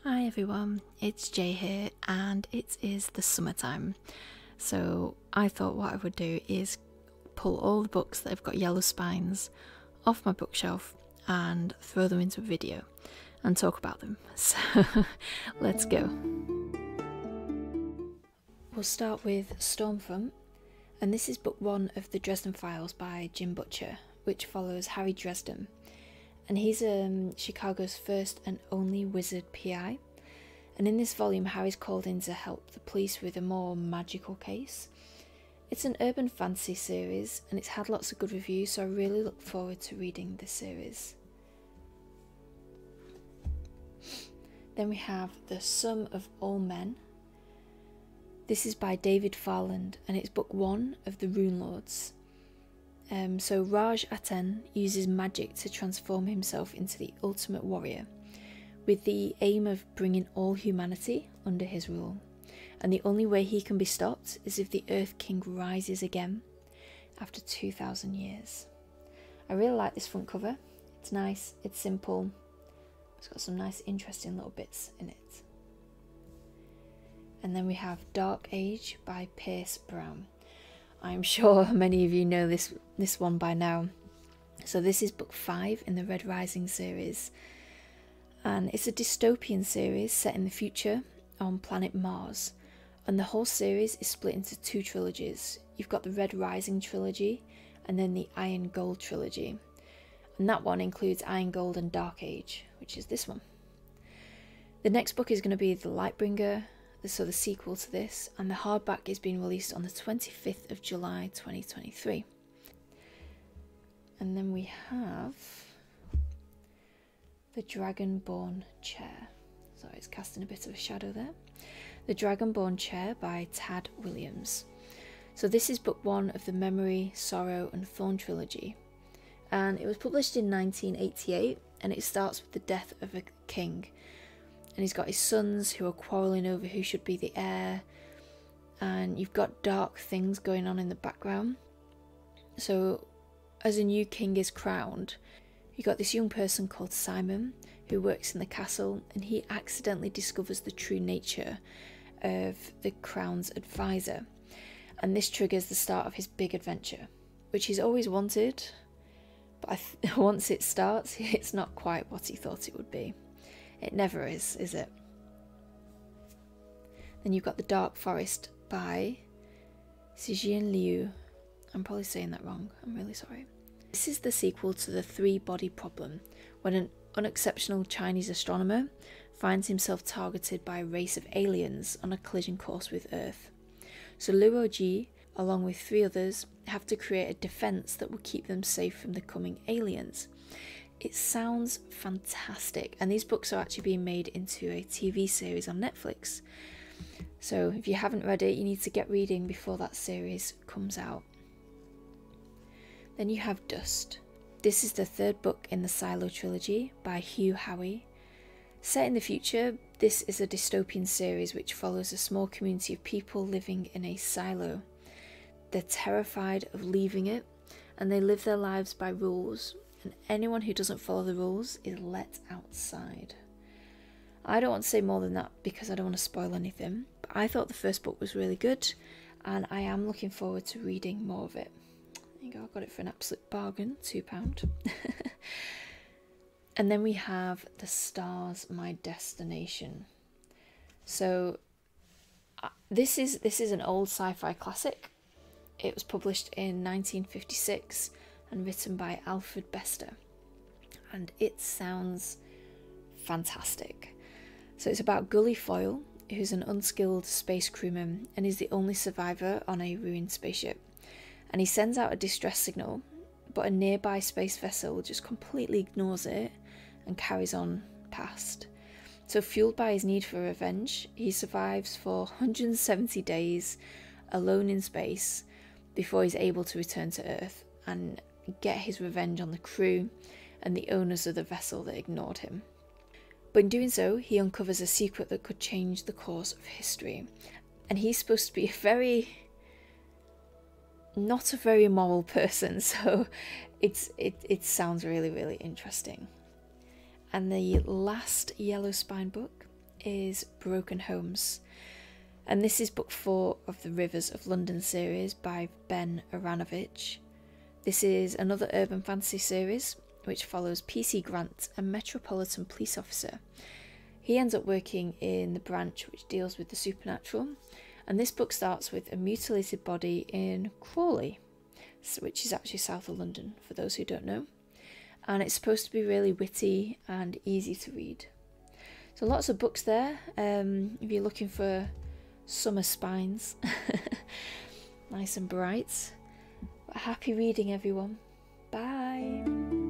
Hi everyone, it's Jay here and it is the summertime. So I thought what I would do is pull all the books that have got yellow spines off my bookshelf and throw them into a video and talk about them. So let's go. We'll start with Stormfront, and this is book 1 of the Dresden Files by Jim Butcher, which follows Harry Dresden. And he's Chicago's first and only wizard PI. And in this volume, Harry's called in to help the police with a more magical case. It's an urban fantasy series, and it's had lots of good reviews, so I really look forward to reading this series. Then we have The Sum of All Men. This is by David Farland, and it's book 1 of the Rune Lords. So Raj Aten uses magic to transform himself into the ultimate warrior, with the aim of bringing all humanity under his rule. And the only way he can be stopped is if the Earth King rises again after 2,000 years. I really like this front cover. It's nice, it's simple, it's got some nice interesting little bits in it. And then we have Dark Age by Pierce Brown. I'm sure many of you know this one by now. So this is book 5 in the Red Rising series, and it's a dystopian series set in the future on planet Mars, and the whole series is split into 2 trilogies. You've got the Red Rising trilogy and then the Iron Gold trilogy, and that one includes Iron Gold and Dark Age, which is this one. The next book is going to be The Lightbringer, so the sequel to this, and the hardback is being released on the 25th of July 2023. And then we have The Dragonborn Chair. Sorry, it's casting a bit of a shadow there. The Dragonborn Chair by Tad Williams. So this is book 1 of the Memory, Sorrow and Thorn trilogy, and it was published in 1988, and it starts with the death of a king. And he's got his sons who are quarrelling over who should be the heir, and you've got dark things going on in the background. So as a new king is crowned, you've got this young person called Simon who works in the castle, and he accidentally discovers the true nature of the crown's advisor, and this triggers the start of his big adventure, which he's always wanted, but once it starts, it's not quite what he thought it would be. It never is it? Then you've got The Dark Forest by Sijin Liu. I'm probably saying that wrong, I'm really sorry. This is the sequel to The Three-Body Problem, when an unexceptional Chinese astronomer finds himself targeted by a race of aliens on a collision course with Earth. So Luo Ji, along with 3 others, have to create a defense that will keep them safe from the coming aliens. It sounds fantastic, and these books are actually being made into a TV series on Netflix. So if you haven't read it, you need to get reading before that series comes out. Then you have Dust. This is the 3rd book in the Silo trilogy by Hugh Howey. Set in the future, this is a dystopian series which follows a small community of people living in a silo. They're terrified of leaving it, and they live their lives by rules, and anyone who doesn't follow the rules is let outside. I don't want to say more than that because I don't want to spoil anything, but I thought the first book was really good, and I am looking forward to reading more of it. There you go, I got it for an absolute bargain, £2. And then we have The Stars, My Destination. So this is an old sci-fi classic. It was published in 1956 and written by Alfred Bester, and it sounds fantastic. So it's about Gully Foyle, who's an unskilled space crewman and is the only survivor on a ruined spaceship, and he sends out a distress signal, but a nearby space vessel just completely ignores it and carries on past. So fueled by his need for revenge, he survives for 170 days alone in space before he's able to return to Earth and get his revenge on the crew and the owners of the vessel that ignored him. But in doing so, he uncovers a secret that could change the course of history, and he's supposed to be not a very moral person, so it sounds really, really interesting. And the last Yellow Spine book is Broken Homes, and this is book 4 of the Rivers of London series by Ben Aranovich. This is another urban fantasy series which follows PC Grant, a metropolitan police officer. He ends up working in the branch which deals with the supernatural, and this book starts with a mutilated body in Crawley, which is actually south of London for those who don't know, and it's supposed to be really witty and easy to read. So lots of books there if you're looking for summer spines. Nice and bright. But happy reading, everyone. Bye.